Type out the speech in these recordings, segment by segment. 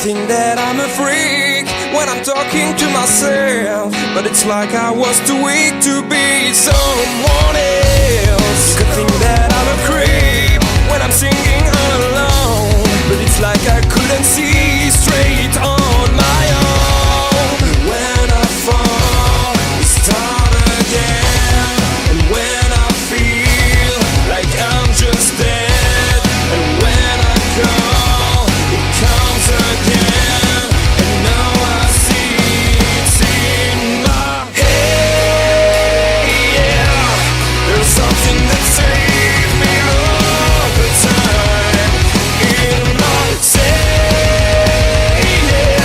think that I'm a freak when I'm talking to myself, but it's like I was too weak to be someone else. You could think that I'm a creep when I'm singing all alone, but it's like I couldn't see straight on my own. When I fall, we start again, and when I feel like I'm just dead, and when I call, it comes again, and now I see it's in my head. Yeah, there's something that saves me all the time in my say. Yeah,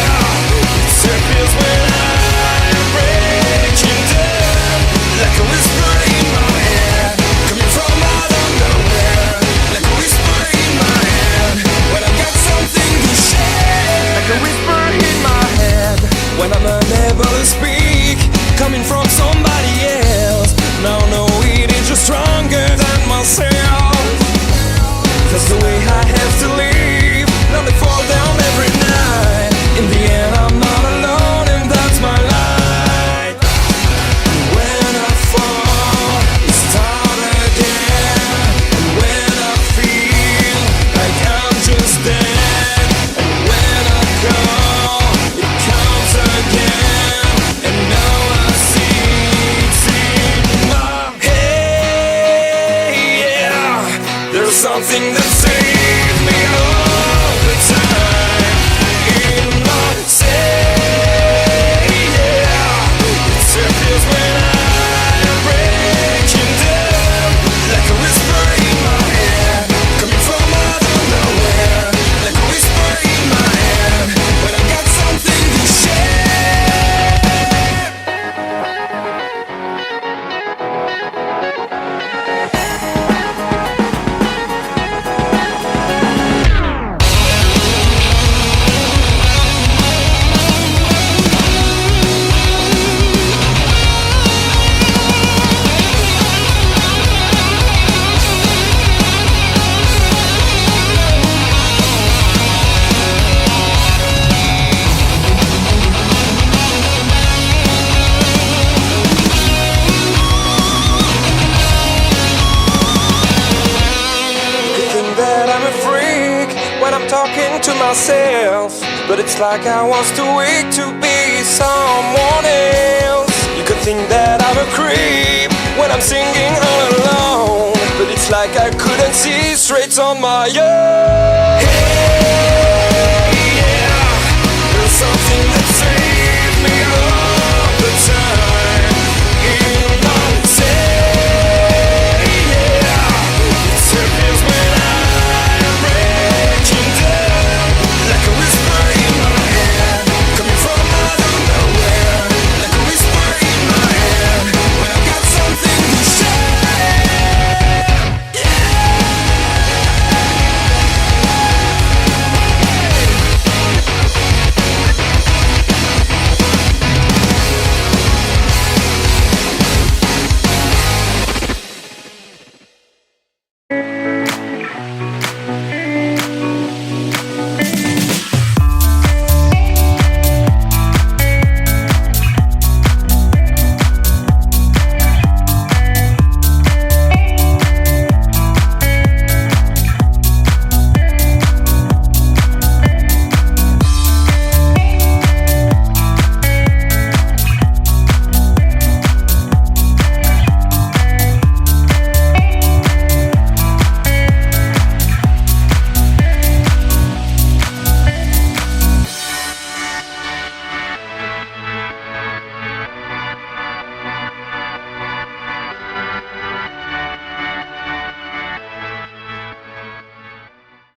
it disappears when I'm breaking down, like a whisper in my head, coming from out of nowhere, like a whisper in my head, when I got something to share, like a whisper in my head, when I'm unable to speak, coming from somebody else. Now no, it is just stronger than myself. That's the way I have to live. Now they fall down every night. In the end, I'm not alone, and that's my light. When I fall, we start again. And when I feel like I'm just dead, and when I call, it comes again. And now I see it's in my head. Yeah, there's something that saves me all the time in my say. Yeah, it disappears when I'm breaking down, like a whisper in my head, coming from out of nowhere, like a whisper in my head, when I got something to share. That I'm a freak when I'm talking to myself, but it's like I was too weak to be someone else. You could think that I'm a creep when I'm singing all alone, but it's like I couldn't see straight on my own.